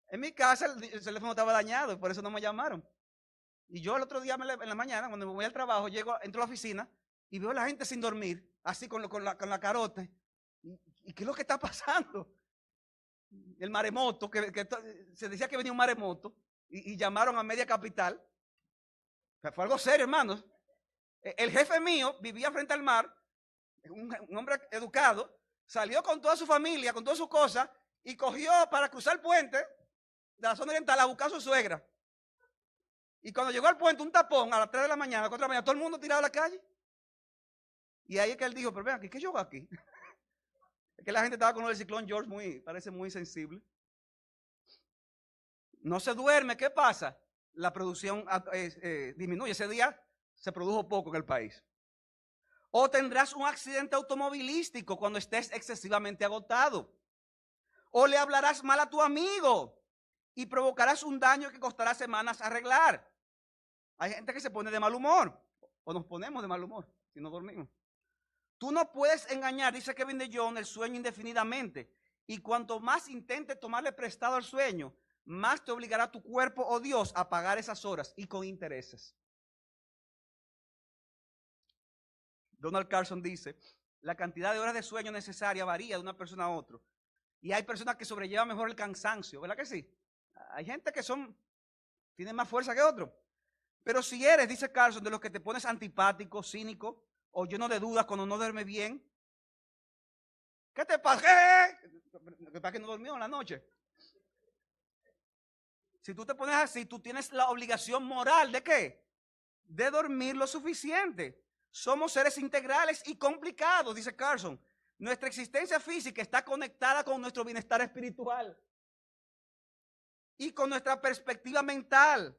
En mi casa el teléfono estaba dañado, por eso no me llamaron. Y yo el otro día en la mañana, cuando me voy al trabajo, entro a la oficina y veo a la gente sin dormir, así con la carota. ¿Y qué es lo que está pasando? El maremoto, que se decía que venía un maremoto, y llamaron a media capital. O sea, fue algo serio, hermanos. El jefe mío vivía frente al mar, un hombre educado, salió con toda su familia, con todas sus cosas, y cogió para cruzar el puente de la zona oriental a buscar a su suegra. Y cuando llegó al puente, un tapón a las 3 de la mañana, a las 4 de la mañana, todo el mundo tirado a la calle. Y ahí es que él dijo, pero vean aquí, ¿qué yo hago aquí? Es que la gente estaba con el ciclón George, parece muy sensible. No se duerme, ¿qué pasa? La producción disminuye. Ese día se produjo poco en el país. O tendrás un accidente automovilístico cuando estés excesivamente agotado. O le hablarás mal a tu amigo y provocarás un daño que costará semanas arreglar. Hay gente que se pone de mal humor, o nos ponemos de mal humor si no dormimos. Tú no puedes engañar, dice Kevin DeYoung, el sueño indefinidamente. Y cuanto más intentes tomarle prestado al sueño, más te obligará tu cuerpo o Dios a pagar esas horas y con intereses. Donald Carson dice, la cantidad de horas de sueño necesaria varía de una persona a otra. Y hay personas que sobrellevan mejor el cansancio, ¿verdad que sí? Hay gente que tienen más fuerza que otros. Pero si eres, dice Carson, de los que te pones antipático, cínico, o lleno de dudas cuando no duermes bien, ¿qué te pasa? ¿Para que no durmió en la noche? Si tú te pones así, tú tienes la obligación moral ¿de qué? De dormir lo suficiente. Somos seres integrales y complicados, dice Carson. Nuestra existencia física está conectada con nuestro bienestar espiritual y con nuestra perspectiva mental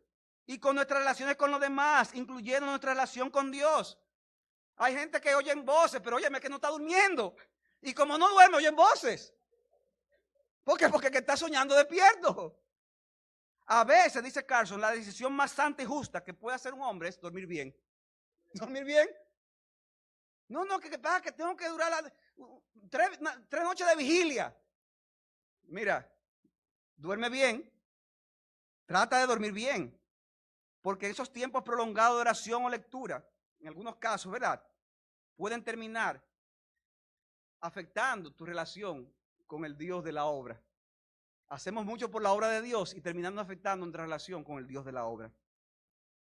y con nuestras relaciones con los demás, incluyendo nuestra relación con Dios. Hay gente que oye en voces, pero óyeme que no está durmiendo. Y como no duerme, oye en voces. ¿Por qué? Porque está soñando despierto. A veces, dice Carson, la decisión más santa y justa que puede hacer un hombre es dormir bien. ¿Dormir bien? No, que pasa que tengo que durar 3 noches de vigilia. Mira, duerme bien. Trata de dormir bien. Porque esos tiempos prolongados de oración o lectura, en algunos casos, ¿verdad?, pueden terminar afectando tu relación con el Dios de la obra. Hacemos mucho por la obra de Dios y terminando afectando nuestra relación con el Dios de la obra.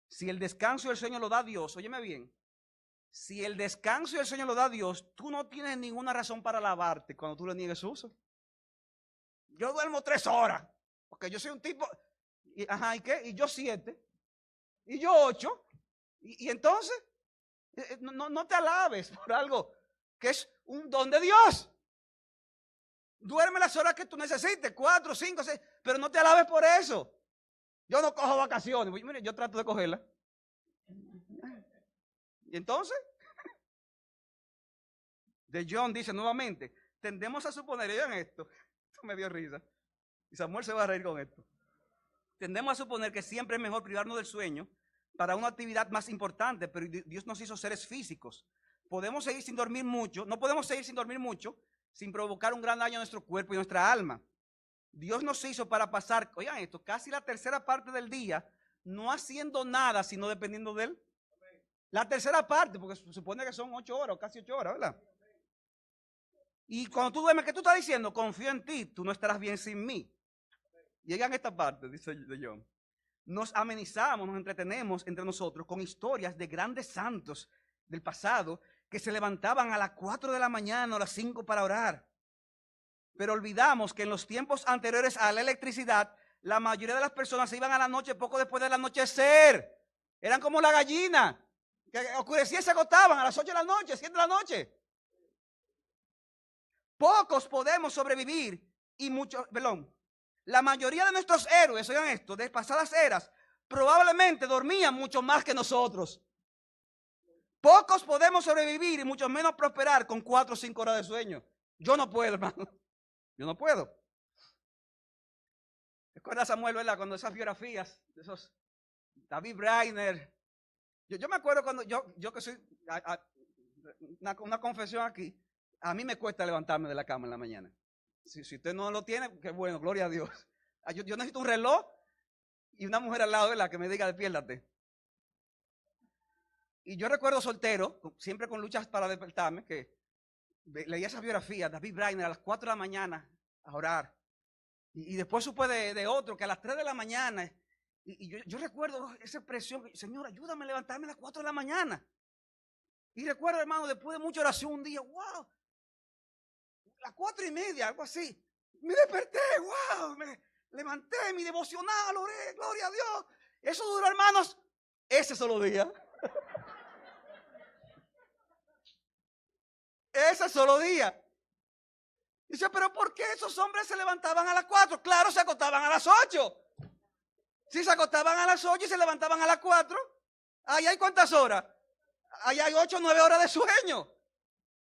Si el descanso y el sueño lo da Dios, óyeme bien, si el descanso y el sueño lo da Dios, tú no tienes ninguna razón para alabarte cuando tú le niegues uso. Yo duermo 3 horas, porque yo soy un tipo, ¿y qué? Y yo 7, y yo 8, y entonces, no te alabes por algo que es un don de Dios. Duerme las horas que tú necesites, 4, 5, 6, pero no te alabes por eso. Yo no cojo vacaciones. Mire, yo trato de cogerlas. Y entonces, DeYoung dice nuevamente, tendemos a suponer, oigan esto me dio risa, y Samuel se va a reír con esto. Tendemos a suponer que siempre es mejor privarnos del sueño para una actividad más importante, pero Dios nos hizo seres físicos. Podemos seguir sin dormir mucho, no podemos seguir sin dormir mucho, sin provocar un gran daño a nuestro cuerpo y nuestra alma. Dios nos hizo para pasar, oigan esto, casi la tercera parte del día, no haciendo nada, sino dependiendo de Él. La tercera parte, porque se supone que son 8 horas o casi 8 horas, ¿verdad? Y cuando tú duermes, ¿qué tú estás diciendo? Confío en ti, tú no estarás bien sin mí. Llegan a esta parte, dice DeYoung. Nos amenizamos, nos entretenemos entre nosotros con historias de grandes santos del pasado que se levantaban a las 4 de la mañana o a las 5 para orar. Pero olvidamos que en los tiempos anteriores a la electricidad, la mayoría de las personas se iban a la noche poco después del anochecer. Eran como la gallina, que oscurecía y se agotaban a las 8 de la noche, 7 de la noche. Pocos podemos sobrevivir y muchos, la mayoría de nuestros héroes, oigan esto, de pasadas eras, probablemente dormían mucho más que nosotros. Pocos podemos sobrevivir y mucho menos prosperar con 4 o 5 horas de sueño. Yo no puedo, hermano. Yo no puedo. Recuerda Samuel, ¿verdad? Cuando esas biografías, esos David Brainer. Yo me acuerdo cuando yo que soy, una confesión aquí, a mí me cuesta levantarme de la cama en la mañana. Si usted no lo tiene, qué bueno, gloria a Dios. Yo necesito un reloj y una mujer al lado, ¿verdad? Que me diga, despiértate. Y yo recuerdo soltero, siempre con luchas para despertarme, que leía esas biografías, David Brainer a las 4 de la mañana a orar. Y después supe de otro que a las 3 de la mañana. Y yo recuerdo esa expresión, Señor, ayúdame a levantarme a las 4 de la mañana. Y recuerdo, hermano, después de mucha oración un día, wow, las 4:30, algo así. Me desperté, wow, me levanté, mi devocional, oré, gloria a Dios. Eso duró, hermanos, ese solo día. Ese solo día. Dice, pero ¿por qué esos hombres se levantaban a las 4? Claro, se acostaban a las 8. Si se acostaban a las 8 y se levantaban a las 4, ahí hay ¿cuántas horas? Ahí hay 8 o 9 horas de sueño.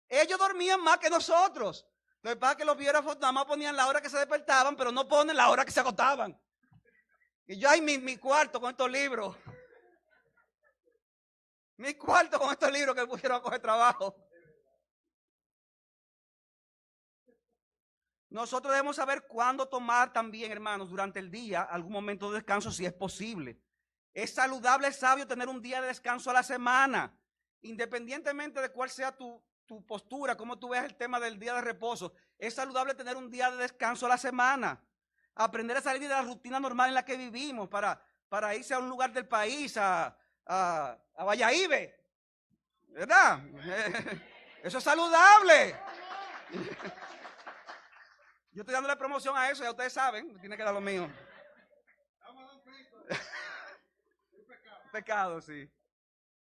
Ellos dormían más que nosotros. Lo que pasa es que los biógrafos nada más ponían la hora que se despertaban, pero no ponen la hora que se acostaban. Y yo, mi cuarto con estos libros. Mi cuarto con estos libros que pusieron a coger trabajo. Nosotros debemos saber cuándo tomar también, hermanos, durante el día, algún momento de descanso si es posible. Es saludable, es sabio tener un día de descanso a la semana, independientemente de cuál sea tu postura, cómo tú veas el tema del día de reposo. Es saludable tener un día de descanso a la semana. Aprender a salir de la rutina normal en la que vivimos para irse a un lugar del país, a Valladolid, ¿verdad? Eso es saludable. Yo estoy dándole promoción a eso, ya ustedes saben, tiene que dar lo mío. Pecado, sí.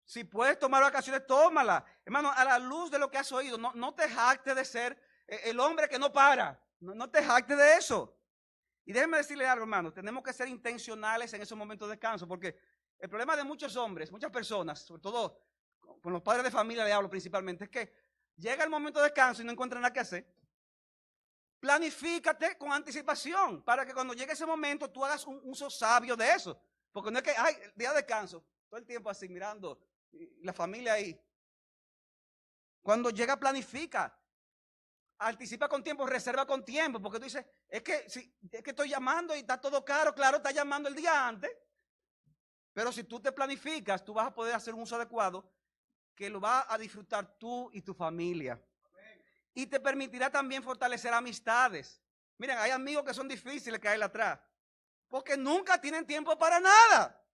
Si puedes tomar vacaciones, tómala. Hermano, a la luz de lo que has oído, no te jactes de ser el hombre que no para. No te jactes de eso. Y déjenme decirle algo, hermano, tenemos que ser intencionales en esos momentos de descanso, porque el problema de muchos hombres, muchas personas, sobre todo con los padres de familia le hablo principalmente, es que llega el momento de descanso y no encuentran nada que hacer. Planifícate con anticipación para que cuando llegue ese momento tú hagas un uso sabio de eso. Porque no es que, ay, el día de descanso, todo el tiempo así mirando, la familia ahí. Cuando llega, planifica. Anticipa con tiempo, reserva con tiempo. Porque tú dices, es que estoy llamando y está todo caro. Claro, está llamando el día antes. Pero si tú te planificas, tú vas a poder hacer un uso adecuado que lo vas a disfrutar tú y tu familia. Y te permitirá también fortalecer amistades. Miren, hay amigos que son difíciles caer atrás, porque nunca tienen tiempo para nada.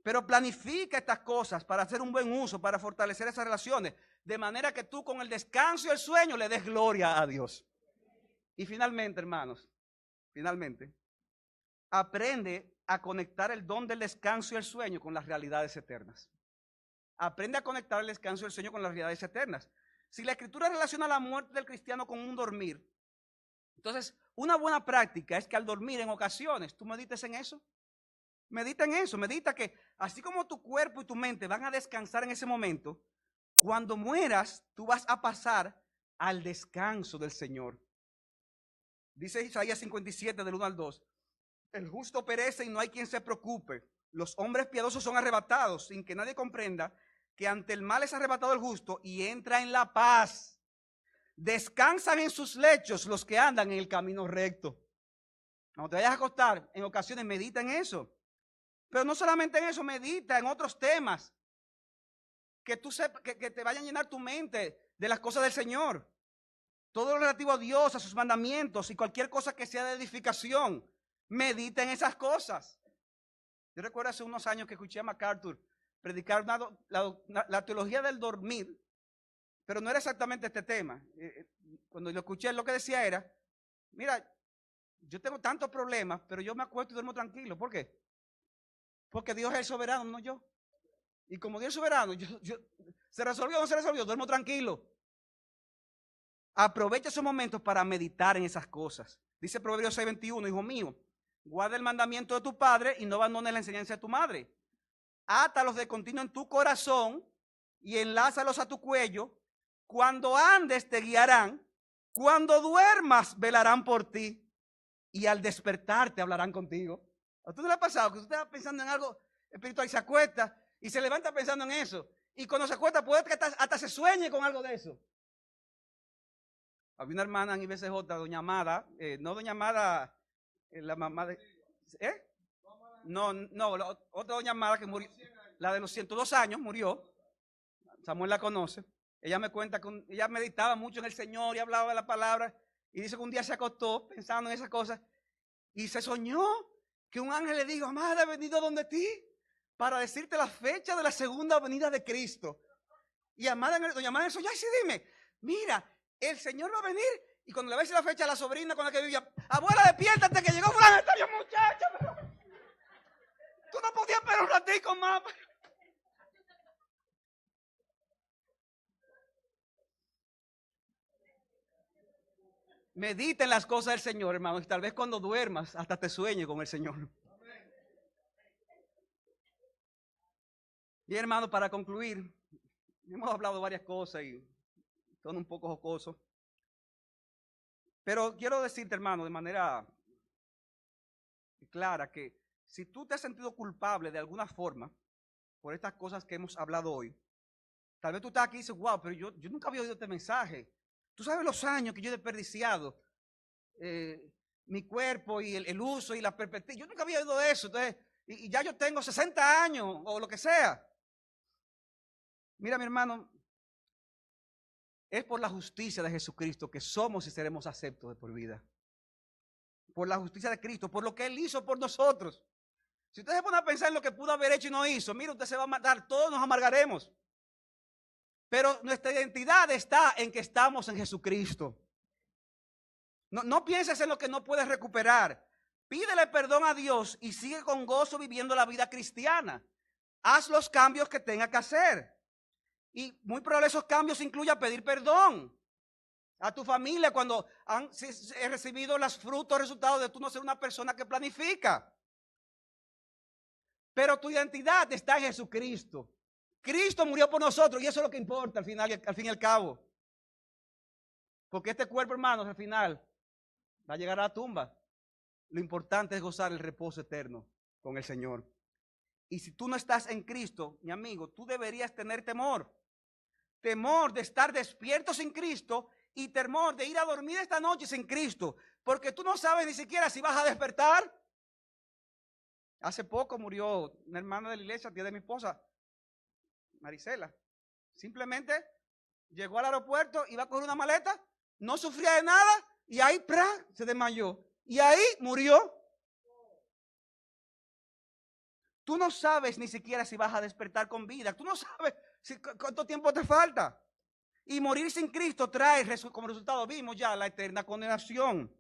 Pero planifica estas cosas para hacer un buen uso, para fortalecer esas relaciones, de manera que tú con el descanso y el sueño le des gloria a Dios. Y finalmente, hermanos, aprende a conectar el don del descanso y el sueño con las realidades eternas. Aprende a conectar el descanso y el sueño con las realidades eternas. Si la Escritura relaciona la muerte del cristiano con un dormir, entonces una buena práctica es que al dormir en ocasiones, tú medites en eso. Medita en eso, medita que así como tu cuerpo y tu mente van a descansar en ese momento, cuando mueras tú vas a pasar al descanso del Señor. Dice Isaías 57 del 1 al 2, el justo perece y no hay quien se preocupe. Los hombres piadosos son arrebatados sin que nadie comprenda que ante el mal es arrebatado el justo y entra en la paz. Descansan en sus lechos los que andan en el camino recto. Cuando te vayas a acostar, en ocasiones medita en eso. Pero no solamente en eso, medita en otros temas. Que tú sepas, que te vayan a llenar tu mente de las cosas del Señor. Todo lo relativo a Dios, a sus mandamientos y cualquier cosa que sea de edificación. Medita en esas cosas. Yo recuerdo hace unos años que escuché a MacArthur predicar la teología del dormir, pero no era exactamente este tema. Cuando lo escuché, lo que decía era, mira, yo tengo tantos problemas, pero yo me acuesto y duermo tranquilo. ¿Por qué? Porque Dios es el soberano, no yo. Y como Dios es soberano, ¿se resolvió o no se resolvió? Duermo tranquilo. Aprovecha esos momentos para meditar en esas cosas. Dice Proverbios 6:21, hijo mío, guarda el mandamiento de tu padre y no abandones la enseñanza de tu madre. Átalos de continuo en tu corazón y enlázalos a tu cuello. Cuando andes te guiarán, cuando duermas velarán por ti. y al despertarte hablarán contigo. ¿A usted no le ha pasado que usted está pensando en algo espiritual y se acuesta y se levanta pensando en eso? Y cuando se acuesta puede que hasta se sueñe con algo de eso. Había una hermana en IBCJ, doña Amada, no doña Amada, la mamá de... No, otra doña Amada que murió, la de los 102 años murió. Samuel la conoce. Ella me cuenta que ella meditaba mucho en el Señor y hablaba de la palabra. Y dice que un día se acostó pensando en esas cosas y se soñó que un ángel le dijo: Amada, he venido donde ti para decirte la fecha de la segunda venida de Cristo. Y Amada, doña Amada, eso ya sí, dime, mira, el Señor va a venir. Y cuando le va a decir la fecha a la sobrina con la que vivía: abuela, despiértate que llegó fulano. Está bien, muchacha, pero tú no podías esperar un ratico más. Medita en las cosas del Señor, hermano, y tal vez cuando duermas hasta te sueñes con el Señor. Y hermano, para concluir, hemos hablado de varias cosas y son un poco jocosos. Pero quiero decirte, hermano, de manera clara, que si tú te has sentido culpable de alguna forma por estas cosas que hemos hablado hoy, tal vez tú estás aquí y dices: wow, pero yo nunca había oído este mensaje. Tú sabes los años que yo he desperdiciado, mi cuerpo y el uso y la perspectiva. Yo nunca había oído eso. Entonces, y ya yo tengo 60 años o lo que sea. Mira, mi hermano, es por la justicia de Jesucristo que somos y seremos aceptos de por vida. Por la justicia de Cristo, por lo que Él hizo por nosotros. Si usted se pone a pensar en lo que pudo haber hecho y no hizo, mira, usted se va a matar, todos nos amargaremos. Pero nuestra identidad está en que estamos en Jesucristo. No pienses en lo que no puedes recuperar. Pídele perdón a Dios y sigue con gozo viviendo la vida cristiana. Haz los cambios que tenga que hacer. Y muy probable esos cambios incluyan pedir perdón a tu familia cuando han recibido los frutos, resultados de tú no ser una persona que planifica. Pero tu identidad está en Jesucristo. Cristo murió por nosotros y eso es lo que importa al fin y al cabo. Porque este cuerpo, hermanos, al final va a llegar a la tumba. Lo importante es gozar el reposo eterno con el Señor. Y si tú no estás en Cristo, mi amigo, tú deberías tener temor. Temor de estar despierto sin Cristo y temor de ir a dormir esta noche sin Cristo. Porque tú no sabes ni siquiera si vas a despertar. Hace poco murió una hermana de la iglesia, tía de mi esposa, Marisela. Simplemente llegó al aeropuerto, iba a coger una maleta, no sufría de nada y ahí se desmayó. Y ahí murió. Tú no sabes ni siquiera si vas a despertar con vida. Tú no sabes cuánto tiempo te falta. Y morir sin Cristo trae como resultado, vimos ya, la eterna condenación.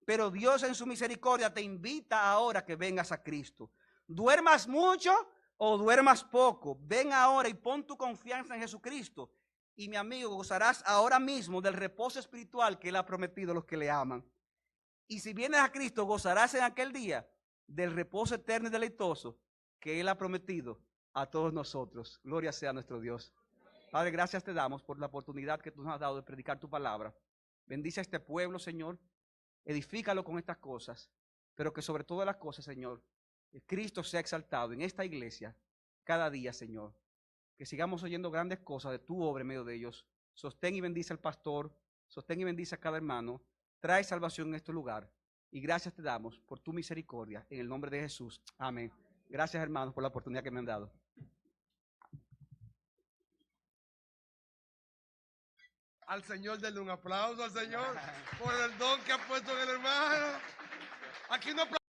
Pero Dios en su misericordia te invita ahora que vengas a Cristo. Duermas mucho o duermas poco. Ven ahora y pon tu confianza en Jesucristo. Y mi amigo, gozarás ahora mismo del reposo espiritual que Él ha prometido a los que le aman. Y si vienes a Cristo, gozarás en aquel día del reposo eterno y deleitoso que Él ha prometido a todos nosotros. Gloria sea a nuestro Dios. Padre, gracias te damos por la oportunidad que tú nos has dado de predicar tu palabra. Bendice a este pueblo, Señor. Edifícalo con estas cosas, pero que sobre todas las cosas, Señor, Cristo sea exaltado en esta iglesia cada día, Señor. Que sigamos oyendo grandes cosas de tu obra en medio de ellos. Sostén y bendice al pastor, sostén y bendice a cada hermano. Trae salvación en este lugar. Y gracias te damos por tu misericordia. En el nombre de Jesús. Amén. Gracias, hermanos, por la oportunidad que me han dado. Al Señor, denle un aplauso al Señor por el don que ha puesto en el hermano. Aquí no